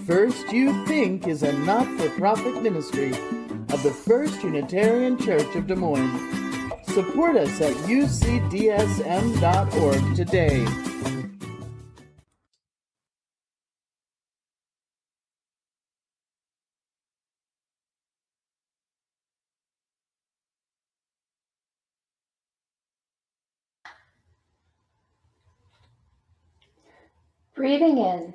First You Think is a not-for-profit ministry of the First Unitarian Church of Des Moines. Support us at ucdsm.org today. Breathing in,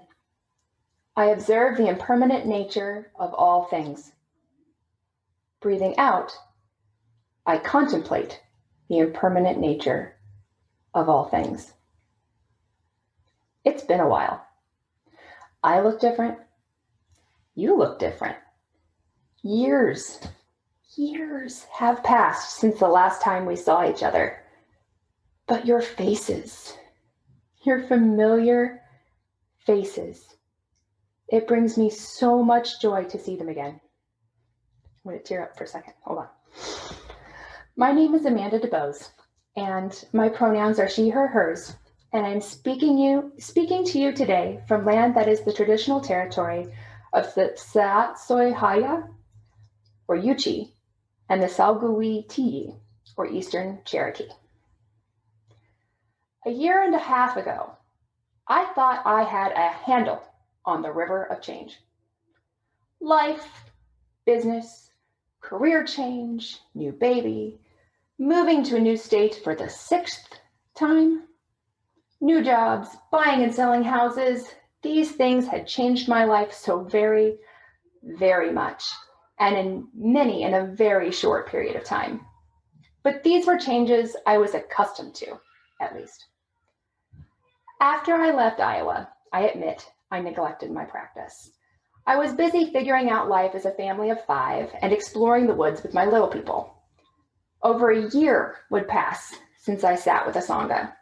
I observe the impermanent nature of all things. Breathing out, I contemplate the impermanent nature of all things. It's been a while. I look different. You look different. Years have passed since the last time we saw each other. But your faces, your familiar faces, it brings me so much joy to see them again. I'm going to tear up for a second. Hold on. My name is Amanda DeBose, and my pronouns are she, her, hers, and I'm speaking to you today from land that is the traditional territory of the Tsatsoihaya, or Yuchi, and the Salgui-Tiyi, or Eastern Cherokee. A year and a half ago, I thought I had a handle on the river of change. Life, business, career change, new baby, moving to a new state for the 6th time, new jobs, buying and selling houses. These things had changed my life so very, very much, and in a very short period of time. But these were changes I was accustomed to, at least. After I left Iowa, I admit I neglected my practice. I was busy figuring out life as a family of 5 and exploring the woods with my little people. Over a year would pass since I sat with a Sangha.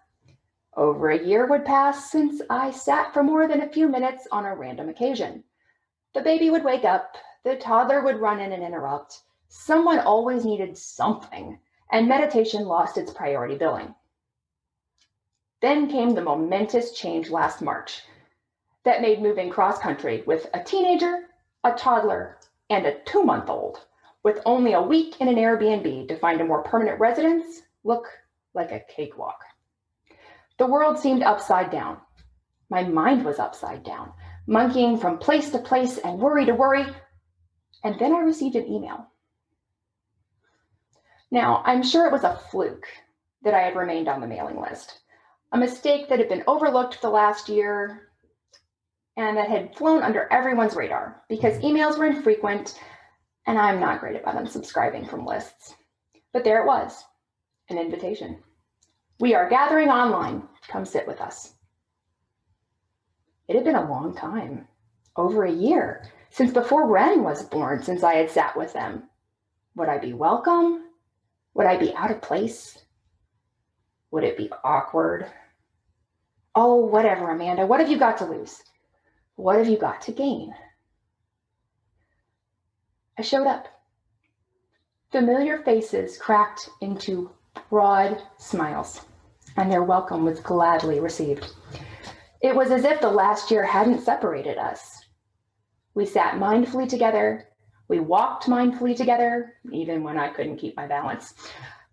Over a year would pass since I sat for more than a few minutes on a random occasion. The baby would wake up, the toddler would run in and interrupt. Someone always needed something, and meditation lost its priority billing. Then came the momentous change last March that made moving cross-country with a teenager, a toddler, and a 2-month-old, with only a week in an Airbnb to find a more permanent residence, look like a cakewalk. The world seemed upside down. My mind was upside down, monkeying from place to place and worry to worry. And then I received an email. Now, I'm sure it was a fluke that I had remained on the mailing list, a mistake that had been overlooked for the last year and that had flown under everyone's radar because emails were infrequent and I'm not great about unsubscribing from lists. But there it was, an invitation. We are gathering online. Come sit with us. It had been a long time, over a year, since before Ren was born, since I had sat with them. Would I be welcome? Would I be out of place? Would it be awkward? Oh, whatever, Amanda. What have you got to lose? What have you got to gain? I showed up. Familiar faces cracked into broad smiles, and their welcome was gladly received. It was as if the last year hadn't separated us. We sat mindfully together. We walked mindfully together, even when I couldn't keep my balance.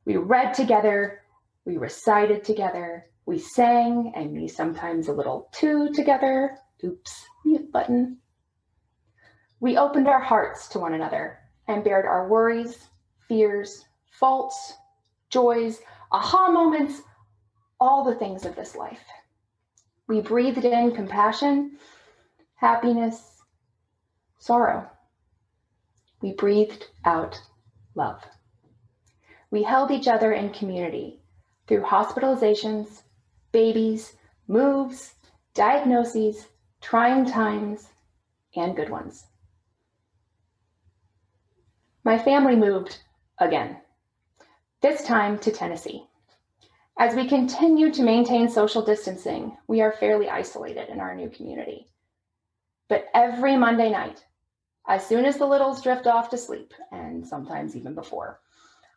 We read together. We recited together. We sang, and me sometimes a little too together. Oops, mute button. We opened our hearts to one another and bared our worries, fears, faults, joys, aha moments, all the things of this life. We breathed in compassion, happiness, sorrow. We breathed out love. We held each other in community through hospitalizations, babies, moves, diagnoses, trying times, and good ones. My family moved again, this time to Tennessee. As we continue to maintain social distancing, we are fairly isolated in our new community. But every Monday night, as soon as the littles drift off to sleep, and sometimes even before,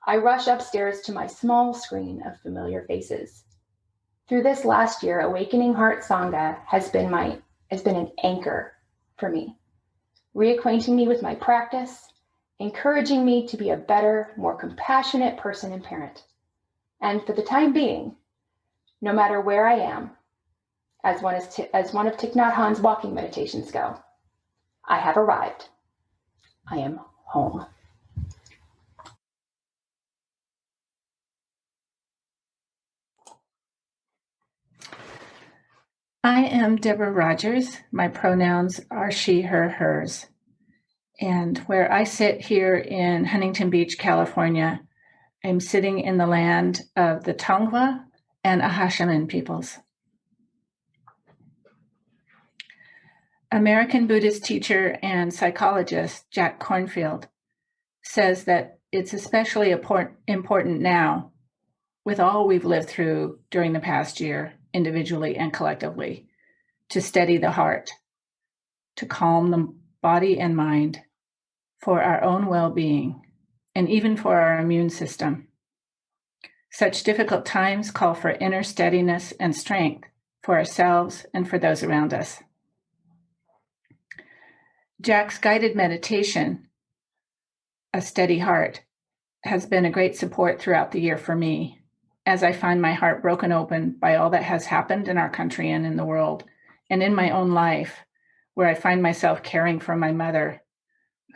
I rush upstairs to my small screen of familiar faces. Through this last year, Awakening Hearts Sangha has been an anchor for me. reacquainting me with my practice, encouraging me to be a better, more compassionate person and parent. And for the time being, no matter where I am, as one of Thich Nhat Hanh's walking meditations go, I have arrived. I am home. I am Deborah Rogers. My pronouns are she, her, hers. And where I sit here in Huntington Beach, California, I'm sitting in the land of the Tongva and Ahashiman peoples. American Buddhist teacher and psychologist Jack Kornfield says that it's especially important now, with all we've lived through during the past year, individually and collectively, to steady the heart, to calm the body and mind for our own well-being, and even for our immune system. Such difficult times call for inner steadiness and strength for ourselves and for those around us. Jack's guided meditation, A Steady Heart, has been a great support throughout the year for me, as I find my heart broken open by all that has happened in our country and in the world, and in my own life, where I find myself caring for my mother,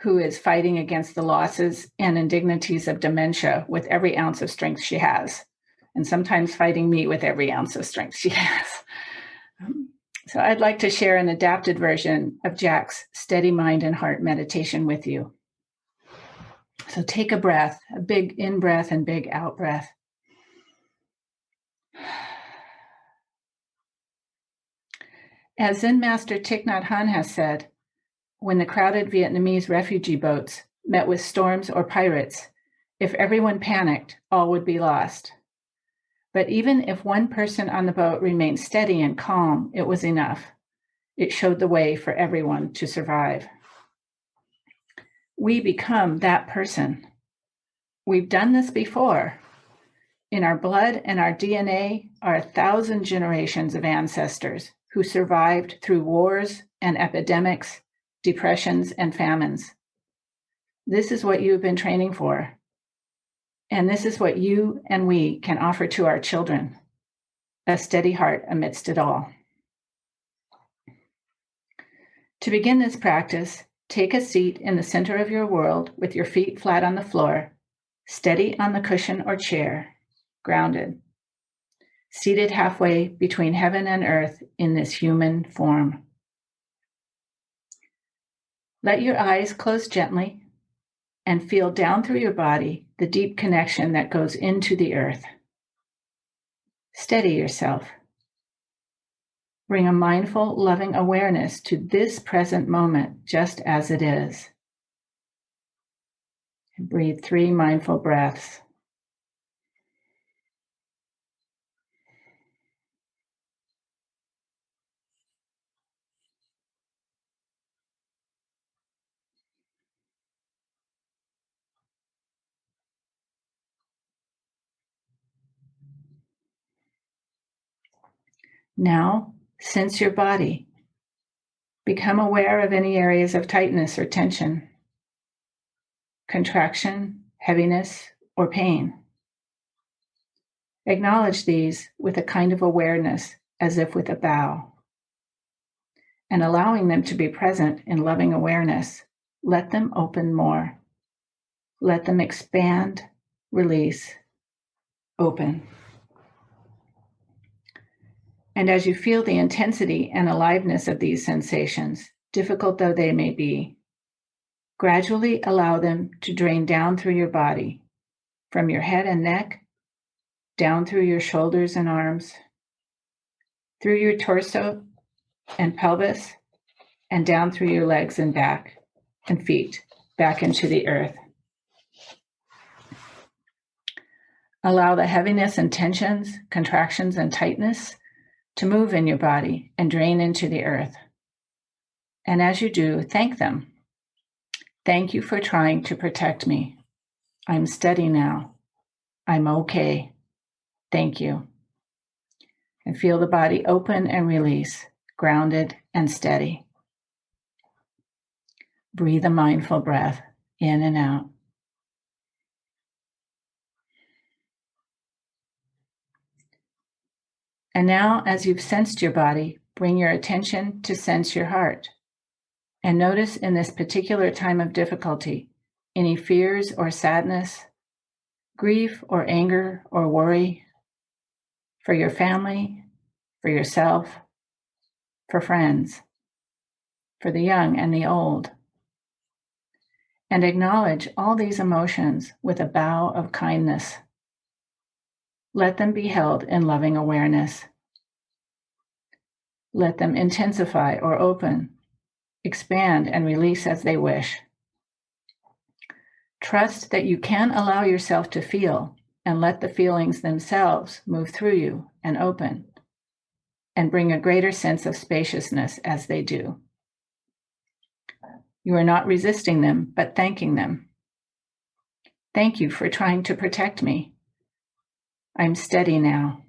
who is fighting against the losses and indignities of dementia with every ounce of strength she has, and sometimes fighting me with every ounce of strength she has. So I'd like to share an adapted version of Jack's Steady Mind and Heart meditation with you. So take a breath, a big in-breath and big out-breath. As Zen Master Thich Nhat Hanh has said, when the crowded Vietnamese refugee boats met with storms or pirates, if everyone panicked, all would be lost. But even if one person on the boat remained steady and calm, it was enough. It showed the way for everyone to survive. We become that person. We've done this before. In our blood and our DNA are 1,000 generations of ancestors who survived through wars and epidemics, depressions and famines. This is what you've been training for. And this is what you and we can offer to our children, a steady heart amidst it all. To begin this practice, take a seat in the center of your world with your feet flat on the floor, steady on the cushion or chair, grounded, seated halfway between heaven and earth in this human form. Let your eyes close gently and feel down through your body the deep connection that goes into the earth. Steady yourself. Bring a mindful, loving awareness to this present moment just as it is. And breathe 3 mindful breaths. Now, sense your body. Become aware of any areas of tightness or tension, contraction, heaviness, or pain. Acknowledge these with a kind of awareness, as if with a bow. And allowing them to be present in loving awareness, let them open more. Let them expand, release, open. And as you feel the intensity and aliveness of these sensations, difficult though they may be, gradually allow them to drain down through your body, from your head and neck, down through your shoulders and arms, through your torso and pelvis, and down through your legs and back and feet, back into the earth. Allow the heaviness and tensions, contractions and tightness to move in your body and drain into the earth. And as you do, thank them. Thank you for trying to protect me. I'm steady now. I'm okay. Thank you. And feel the body open and release, grounded and steady. Breathe a mindful breath in and out. And now, as you've sensed your body, bring your attention to sense your heart. And notice in this particular time of difficulty, any fears or sadness, grief or anger or worry for your family, for yourself, for friends, for the young and the old. And acknowledge all these emotions with a bow of kindness. Let them be held in loving awareness. Let them intensify or open, expand and release as they wish. Trust that you can allow yourself to feel and let the feelings themselves move through you and open and bring a greater sense of spaciousness as they do. You are not resisting them, but thanking them. Thank you for trying to protect me. I'm steady now.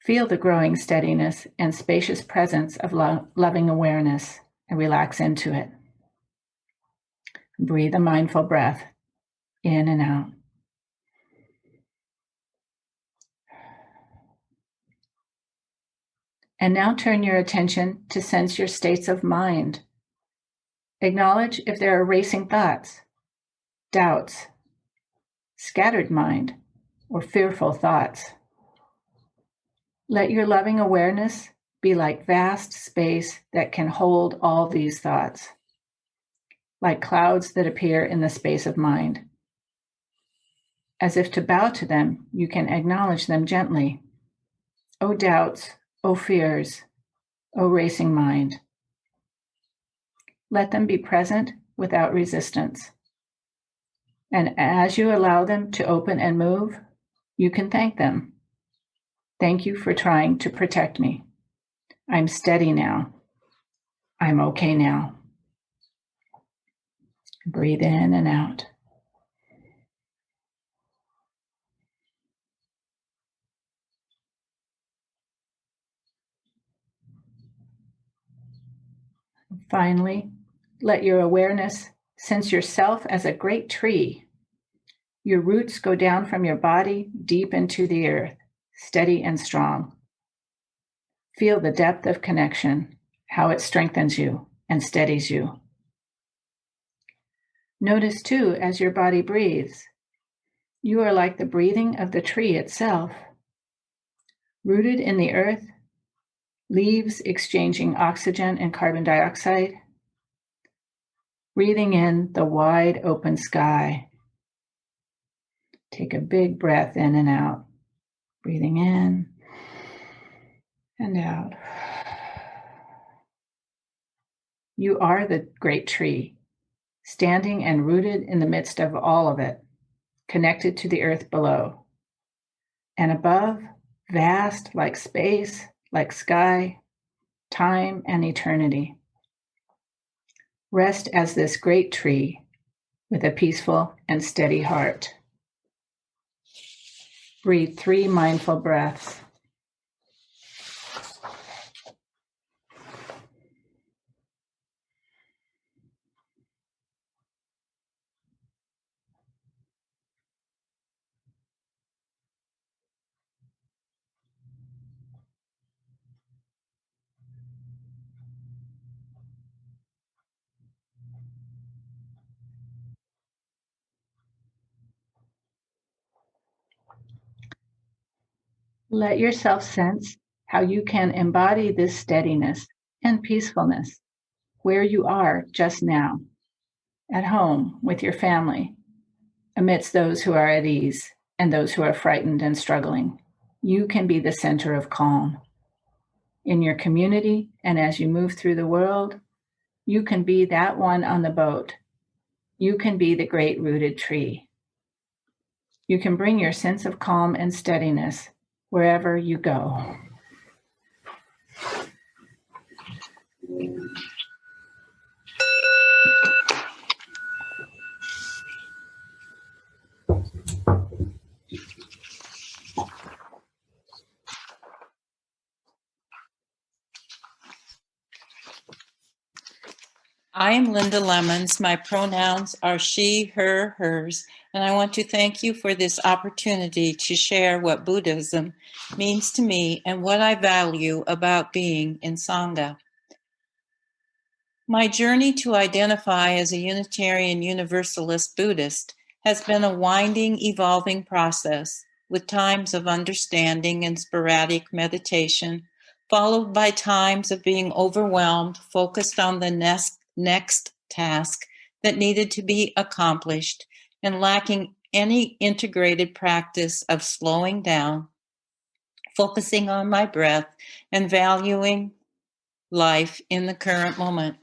Feel the growing steadiness and spacious presence of loving awareness and relax into it. Breathe a mindful breath in and out. And now turn your attention to sense your states of mind. Acknowledge if there are racing thoughts, doubts, scattered mind, or fearful thoughts. Let your loving awareness be like vast space that can hold all these thoughts, like clouds that appear in the space of mind. As if to bow to them, you can acknowledge them gently. O doubts, O fears, O racing mind. Let them be present without resistance. And as you allow them to open and move, you can thank them. Thank you for trying to protect me. I'm steady now. I'm okay now. Breathe in and out. Finally, let your awareness sense yourself as a great tree. Your roots go down from your body deep into the earth, steady and strong. Feel the depth of connection, how it strengthens you and steadies you. Notice too, as your body breathes, you are like the breathing of the tree itself. Rooted in the earth, leaves exchanging oxygen and carbon dioxide, breathing in the wide open sky. Take a big breath in and out, breathing in and out. You are the great tree, standing and rooted in the midst of all of it, connected to the earth below. And above, vast like space, like sky, time and eternity. Rest as this great tree with a peaceful and steady heart. Breathe 3 mindful breaths. Let yourself sense how you can embody this steadiness and peacefulness where you are just now, at home with your family, amidst those who are at ease and those who are frightened and struggling. You can be the center of calm. In your community and as you move through the world, you can be that one on the boat. You can be the great rooted tree. You can bring your sense of calm and steadiness wherever you go. I am Linda Lemons. My pronouns are she, her, hers, and I want to thank you for this opportunity to share what Buddhism means to me and what I value about being in Sangha. My journey to identify as a Unitarian Universalist Buddhist has been a winding, evolving process with times of understanding and sporadic meditation, followed by times of being overwhelmed, focused on the next task that needed to be accomplished, and lacking any integrated practice of slowing down, focusing on my breath, and valuing life in the current moment.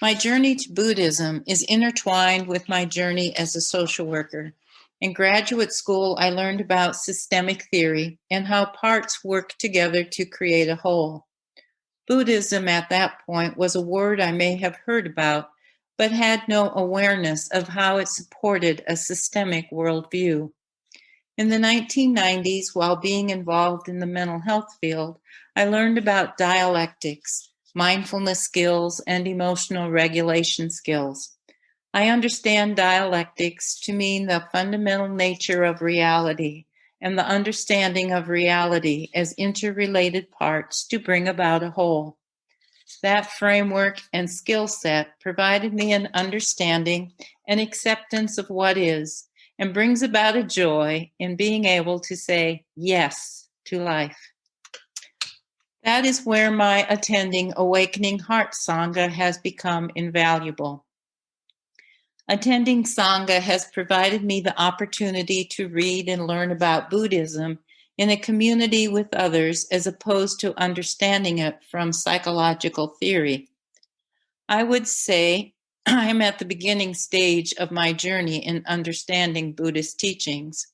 My journey to Buddhism is intertwined with my journey as a social worker. In graduate school, I learned about systemic theory and how parts work together to create a whole. Buddhism at that point was a word I may have heard about, but had no awareness of how it supported a systemic worldview. In the 1990s, while being involved in the mental health field, I learned about dialectics, mindfulness skills, and emotional regulation skills. I understand dialectics to mean the fundamental nature of reality and the understanding of reality as interrelated parts to bring about a whole. That framework and skill set provided me an understanding and acceptance of what is, and brings about a joy in being able to say yes to life. That is where my attending Awakening Hearts Sangha has become invaluable. Attending Sangha has provided me the opportunity to read and learn about Buddhism in a community with others as opposed to understanding it from psychological theory. I would say I am at the beginning stage of my journey in understanding Buddhist teachings.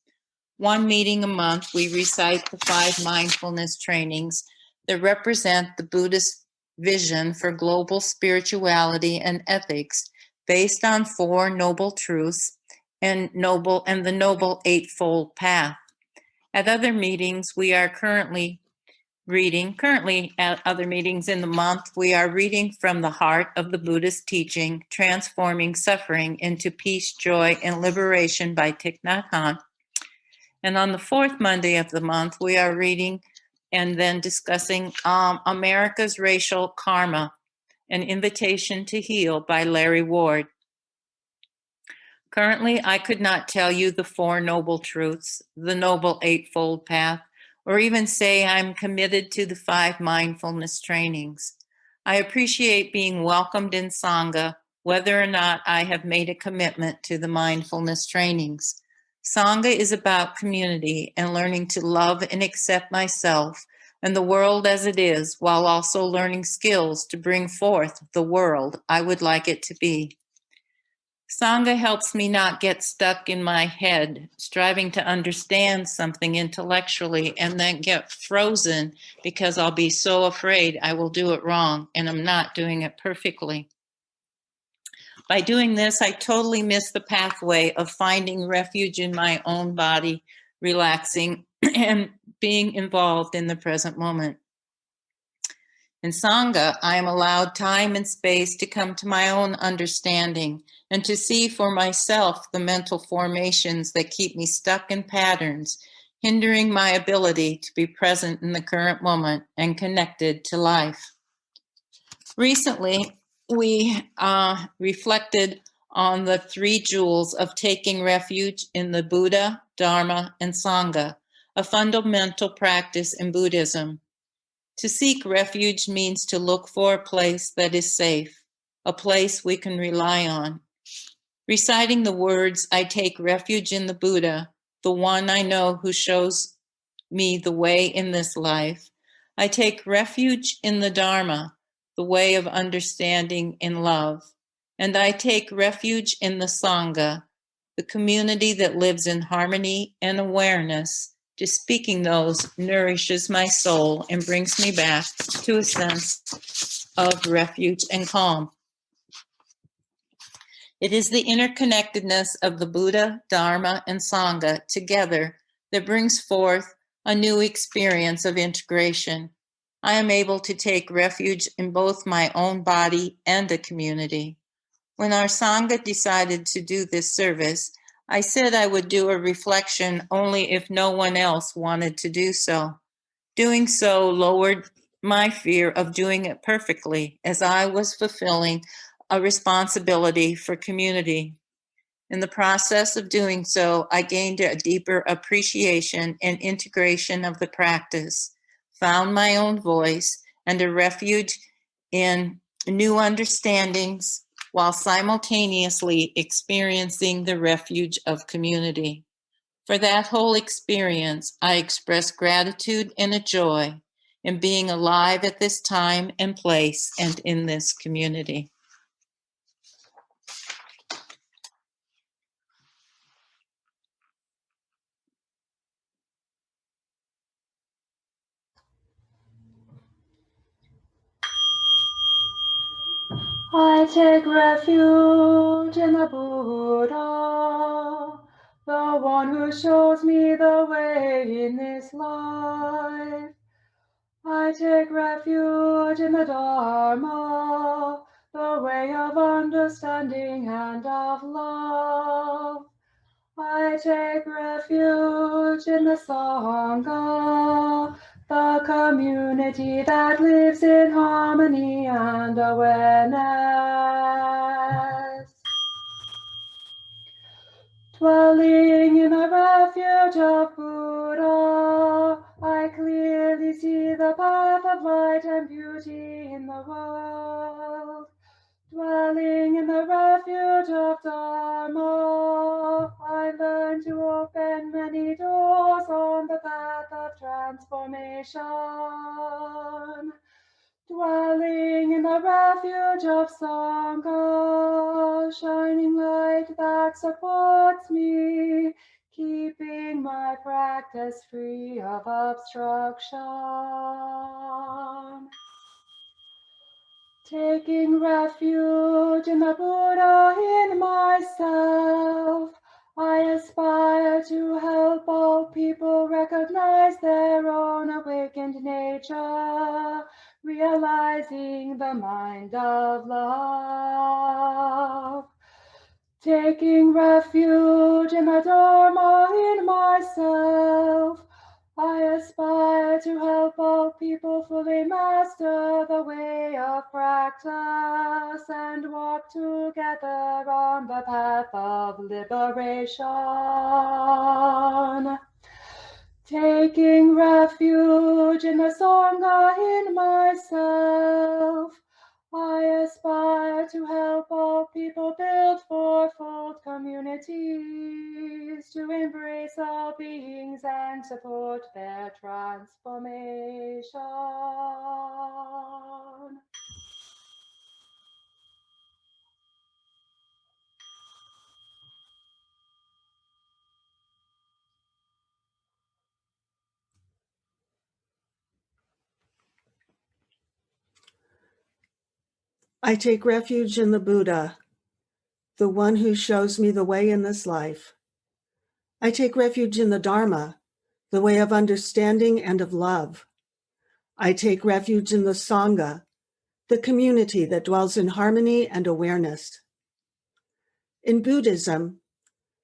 One meeting a month, we recite the 5 mindfulness trainings that represent the Buddhist vision for global spirituality and ethics based on 4 noble truths and the Noble Eightfold Path. At other meetings, currently at other meetings in the month, we are reading from the heart of the Buddhist teaching, Transforming Suffering into Peace, Joy, and Liberation by Thich Nhat Hanh. And on the 4th Monday of the month, we are reading and then discussing America's Racial Karma, An Invitation to Heal by Larry Ward. Currently, I could not tell you the 4 noble truths, the Noble Eightfold Path, or even say I'm committed to the 5 mindfulness trainings. I appreciate being welcomed in Sangha, whether or not I have made a commitment to the mindfulness trainings. Sangha is about community and learning to love and accept myself and the world as it is, while also learning skills to bring forth the world I would like it to be. Sangha helps me not get stuck in my head, striving to understand something intellectually and then get frozen because I'll be so afraid I will do it wrong and I'm not doing it perfectly. By doing this, I totally miss the pathway of finding refuge in my own body, relaxing, and being involved in the present moment. In Sangha, I am allowed time and space to come to my own understanding and to see for myself the mental formations that keep me stuck in patterns, hindering my ability to be present in the current moment and connected to life. Recently, we reflected on the 3 jewels of taking refuge in the Buddha, Dharma, and Sangha, a fundamental practice in Buddhism. To seek refuge means to look for a place that is safe, a place we can rely on. Reciting the words, I take refuge in the Buddha, the one I know who shows me the way in this life. I take refuge in the Dharma, the way of understanding and love. And I take refuge in the Sangha, the community that lives in harmony and awareness. Just speaking those nourishes my soul and brings me back to a sense of refuge and calm. It is the interconnectedness of the Buddha, Dharma, and Sangha together that brings forth a new experience of integration. I am able to take refuge in both my own body and a community. When our Sangha decided to do this service, I said I would do a reflection only if no one else wanted to do so. Doing so lowered my fear of doing it perfectly, as I was fulfilling a responsibility for community. In the process of doing so, I gained a deeper appreciation and integration of the practice, found my own voice, and a refuge in new understandings while simultaneously experiencing the refuge of community. For that whole experience, I express gratitude and a joy in being alive at this time and place and in this community. I take refuge in the Buddha, the one who shows me the way in this life. I take refuge in the Dharma, the way of understanding and of love. I take refuge in the Sangha, the community that lives in harmony and awareness. Dwelling in the refuge of Buddha, I clearly see the path of light and beauty in the world. Dwelling in the refuge of Dharma, I learn to open many doors on the path of transformation. Dwelling in the refuge of Sangha, shining light that supports me, keeping my practice free of obstruction. Taking refuge in the Buddha in myself, I aspire to help all people recognize their own awakened nature, realizing the mind of love. Taking refuge in the Dharma in myself, I aspire to help all people fully master the way of practice and walk together on the path of liberation. Taking refuge in the Sangha in myself, I aspire to help all people build fourfold communities, to embrace all beings and support their transformation. I take refuge in the Buddha, the one who shows me the way in this life. I take refuge in the Dharma, the way of understanding and of love. I take refuge in the Sangha, the community that dwells in harmony and awareness. In Buddhism,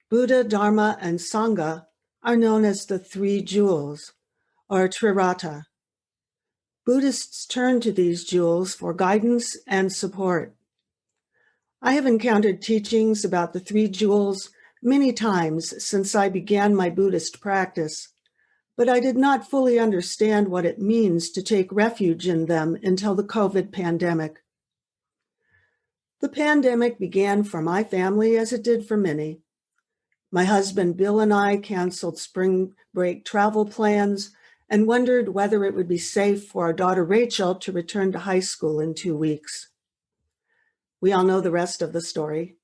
Buddha, Dharma, and Sangha are known as the three jewels, or Trirata. Buddhists turn to these jewels for guidance and support. I have encountered teachings about the three jewels many times since I began my Buddhist practice, but I did not fully understand what it means to take refuge in them until the COVID pandemic. The pandemic began for my family as it did for many. My husband Bill and I canceled spring break travel plans and wondered whether it would be safe for our daughter Rachel to return to high school in 2 weeks. We all know the rest of the story.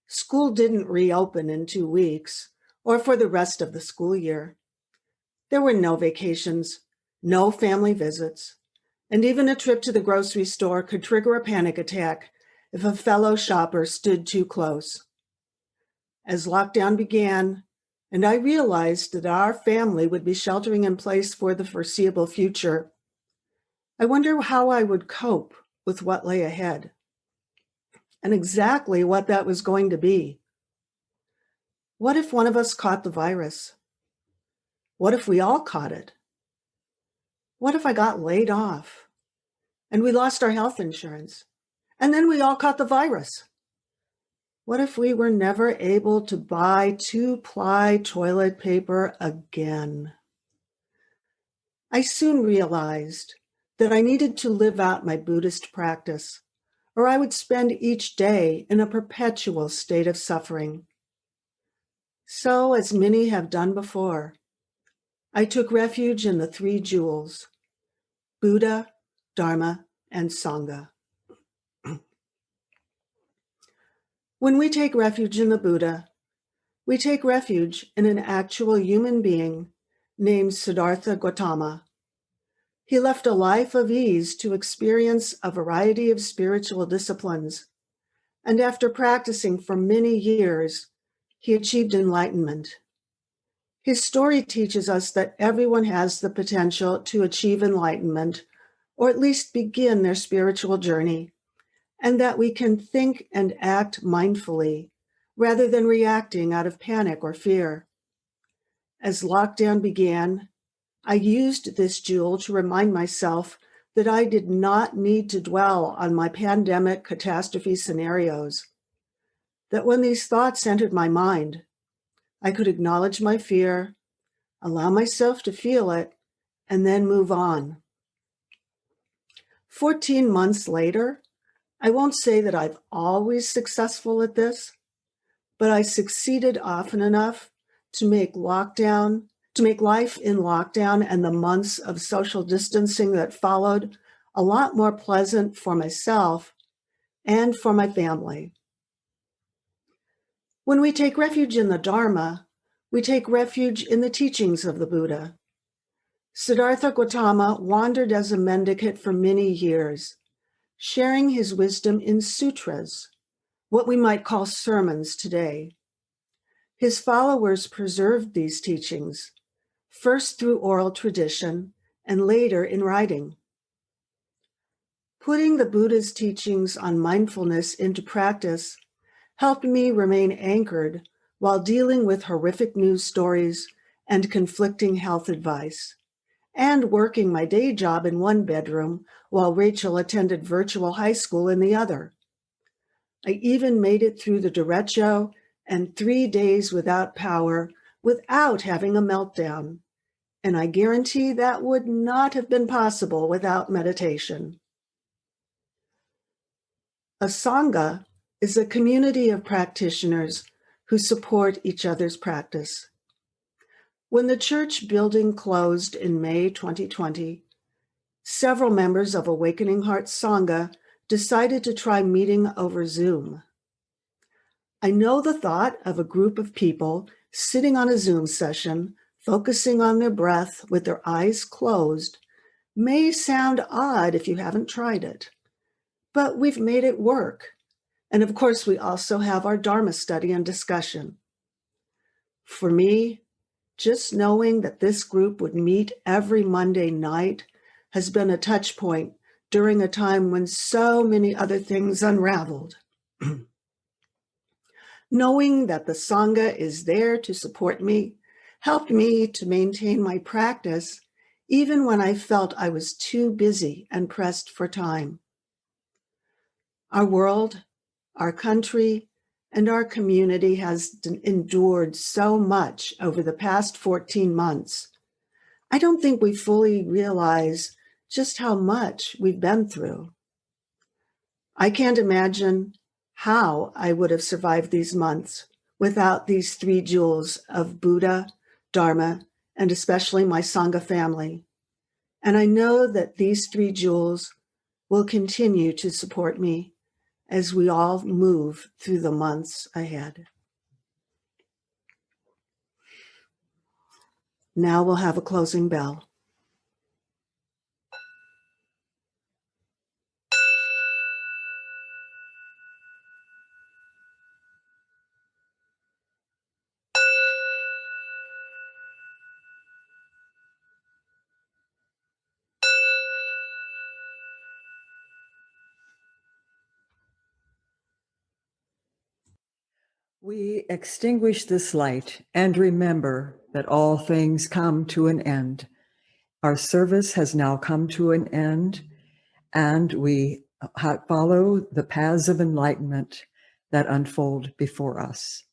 School didn't reopen in 2 weeks or for the rest of the school year. There were no vacations, no family visits, and even a trip to the grocery store could trigger a panic attack if a fellow shopper stood too close. As lockdown began, and I realized that our family would be sheltering in place for the foreseeable future, I wonder how I would cope with what lay ahead and exactly what that was going to be. What if one of us caught the virus? What if we all caught it? What if I got laid off and we lost our health insurance and then we all caught the virus? What if we were never able to buy 2-ply toilet paper again? I soon realized that I needed to live out my Buddhist practice, or I would spend each day in a perpetual state of suffering. So, as many have done before, I took refuge in the 3 jewels: Buddha, Dharma, and Sangha. When we take refuge in the Buddha, we take refuge in an actual human being named Siddhartha Gautama. He left a life of ease to experience a variety of spiritual disciplines, and after practicing for many years, he achieved enlightenment. His story teaches us that everyone has the potential to achieve enlightenment, or at least begin their spiritual journey, and that we can think and act mindfully rather than reacting out of panic or fear. As lockdown began, I used this jewel to remind myself that I did not need to dwell on my pandemic catastrophe scenarios, that when these thoughts entered my mind, I could acknowledge my fear, allow myself to feel it, and then move on. 14 months later, I won't say that I've always successful at this, but I succeeded often enough to make life in lockdown and the months of social distancing that followed a lot more pleasant for myself and for my family. When we take refuge in the Dharma, we take refuge in the teachings of the Buddha. Siddhartha Gautama wandered as a mendicant for many years, sharing his wisdom in sutras, what we might call sermons today. His followers preserved these teachings, first through oral tradition and later in writing. Putting the Buddha's teachings on mindfulness into practice helped me remain anchored while dealing with horrific news stories and conflicting health advice, and working my day job in one bedroom while Rachel attended virtual high school in the other. I even made it through the derecho and 3 days without power without having a meltdown. And I guarantee that would not have been possible without meditation. A Sangha is a community of practitioners who support each other's practice. When the church building closed in May 2020, several members of Awakening Hearts Sangha decided to try meeting over Zoom. I know the thought of a group of people sitting on a Zoom session, focusing on their breath with their eyes closed, may sound odd if you haven't tried it, but we've made it work. And of course, we also have our Dharma study and discussion. For me, just knowing that this group would meet every Monday night has been a touch point during a time when so many other things unraveled. Knowing that the Sangha is there to support me helped me to maintain my practice even when I felt I was too busy and pressed for time. Our world, our country, and our community has endured so much over the past 14 months. I don't think we fully realize just how much we've been through. I can't imagine how I would have survived these months without these 3 jewels of Buddha, Dharma, and especially my Sangha family. And I know that these 3 jewels will continue to support me as we all move through the months ahead. Now we'll have a closing bell. We extinguish this light and remember that all things come to an end. Our service has now come to an end, and we follow the paths of enlightenment that unfold before us.